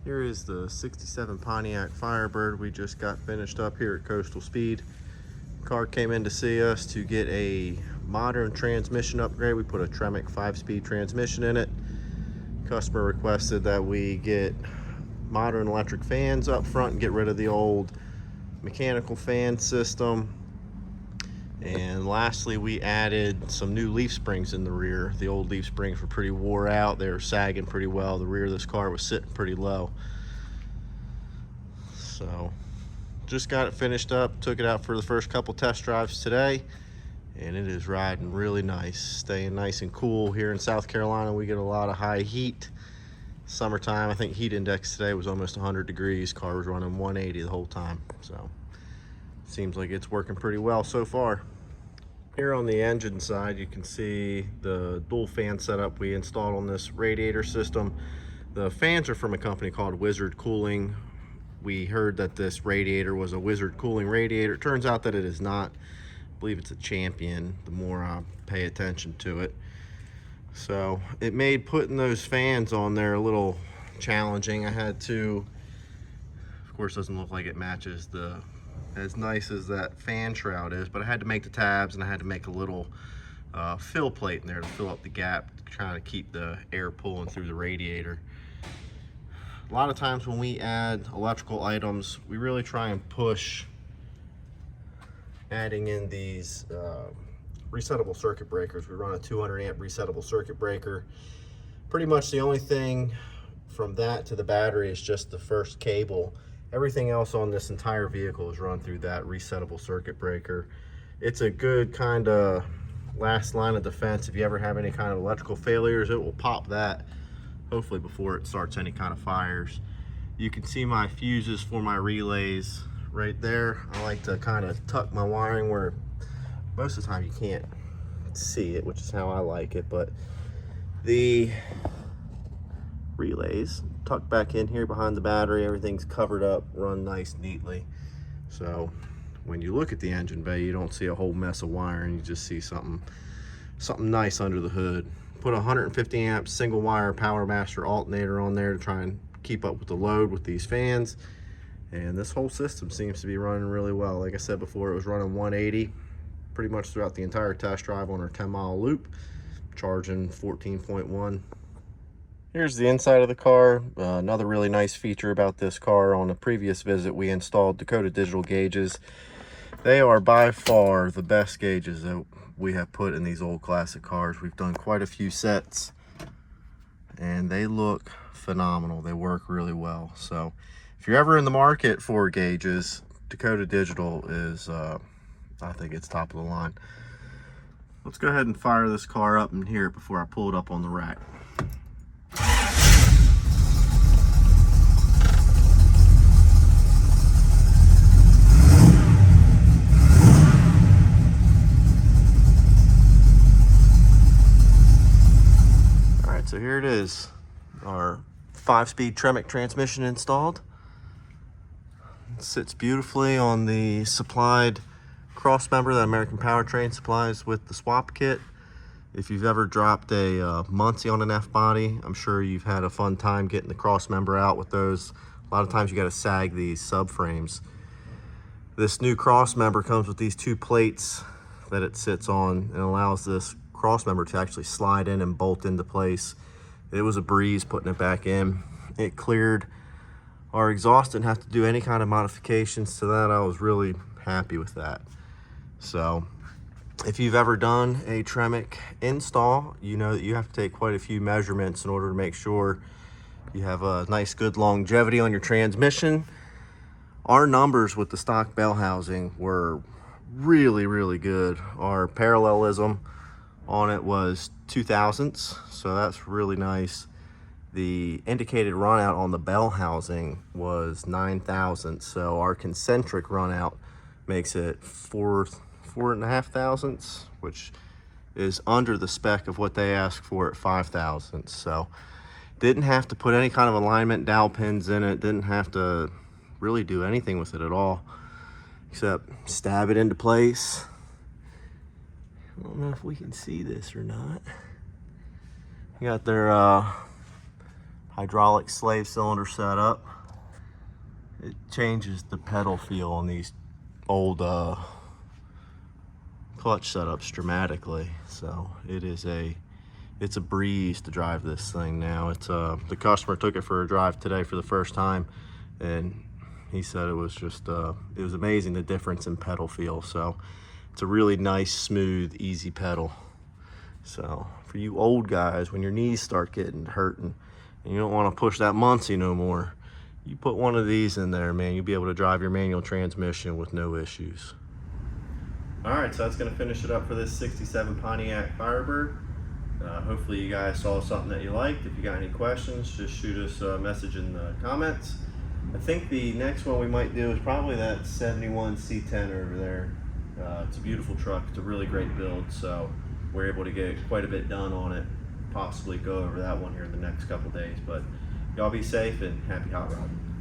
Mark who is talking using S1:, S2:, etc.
S1: Here is the 67 Pontiac Firebird we just got finished up here at Coastal Speed. Car came in to see us to get a modern transmission upgrade. We put a TREMEC 5-speed transmission in it. Customer requested that we get modern electric fans up front and get rid of the old mechanical fan system. And lastly, we added some new leaf springs in the rear. The old leaf springs were pretty wore out. They were sagging pretty well. The rear of this car was sitting pretty low. So just got it finished up, took it out for the first couple test drives today, and it is riding really nice, staying nice and cool. Here in South Carolina, we get a lot of high heat. Summertime, I think heat index today was almost 100 degrees. Car was running 180 the whole time. So seems like it's working pretty well so far. Here on the engine side, you can see the dual fan setup we installed on this radiator system. The fans are from a company called Wizard Cooling. We heard that this radiator was a Wizard Cooling radiator. It turns out that it is not. I believe it's a Champion, the more I pay attention to it. So it made putting those fans on there a little challenging. I had to, of course, doesn't look like it matches as nice as that fan shroud is, but I had to make the tabs and I had to make a little fill plate in there to fill up the gap, trying to keep the air pulling through the radiator. A lot of times when we add electrical items, we really try and push adding in these resettable circuit breakers. We run a 200 amp resettable circuit breaker. Pretty much the only thing from that to the battery is just the first cable. Everything else on this entire vehicle is run through that resettable circuit breaker. It's a good kind of last line of defense. If you ever have any kind of electrical failures, it will pop that, hopefully before it starts any kind of fires. You can see my fuses for my relays right there. I like to kind of tuck my wiring where most of the time you can't see it, which is how I like it, but the relays tucked back in here behind the battery, everything's covered up, run nice neatly. So when you look at the engine bay, you don't see a whole mess of wiring, you just see something nice under the hood. Put a 150 amp single wire Power Master alternator on there to try and keep up with the load with these fans, and this whole system seems to be running really well. Like I said before, it was running 180 pretty much throughout the entire test drive on our 10-mile loop, charging 14.1. Here's the inside of the car. Another really nice feature about this car, on a previous visit we installed Dakota digital gauges. They are by far the best gauges that we have put in these old classic cars. We've done quite a few sets and they look phenomenal. They work really well. So if you're ever in the market for gauges, Dakota Digital is, I think it's top of the line. Let's go ahead and fire this car up and hear it before I pull it up on the rack. So here it is, our 5-speed TREMEC transmission installed. It sits beautifully on the supplied cross member that American Powertrain supplies with the swap kit. If you've ever dropped a Muncie on an F-body, I'm sure you've had a fun time getting the cross member out with those. A lot of times you got to sag these subframes. This new cross member comes with these 2 plates that it sits on and allows this cross member to actually slide in and bolt into place. It was a breeze putting it back in. It cleared our exhaust, didn't have to do any kind of modifications to that. I was really happy with that. So if you've ever done a TREMEC install, you know that you have to take quite a few measurements in order to make sure you have a nice good longevity on your transmission. Our numbers with the stock bell housing were really good. Our parallelism on it was 0.002, so that's really nice. The indicated run out on the bell housing was 0.009, so our concentric run out makes it 4.5 which is under the spec of what they asked for at 5,000. So didn't have to put any kind of alignment dowel pins in it, didn't have to really do anything with it at all except stab it into place. I don't know if we can see this or not. We got their hydraulic slave cylinder setup. It changes the pedal feel on these old clutch setups dramatically. So it's a breeze to drive this thing now. It's the customer took it for a drive today for the first time, and he said it was just it was amazing, the difference in pedal feel. So it's a really nice, smooth, easy pedal. So for you old guys, when your knees start getting hurting and you don't want to push that Muncie no more, you put one of these in there, man, you'll be able to drive your manual transmission with no issues. All right, so that's going to finish it up for this 67 Pontiac Firebird. Hopefully you guys saw something that you liked. If you got any questions, just shoot us a message in the comments. I think the next one we might do is probably that 71 C10 over there. It's a beautiful truck. It's a really great build, so we're able to get quite a bit done on it. Possibly go over that one here in the next couple days. But y'all be safe and happy hot rodding.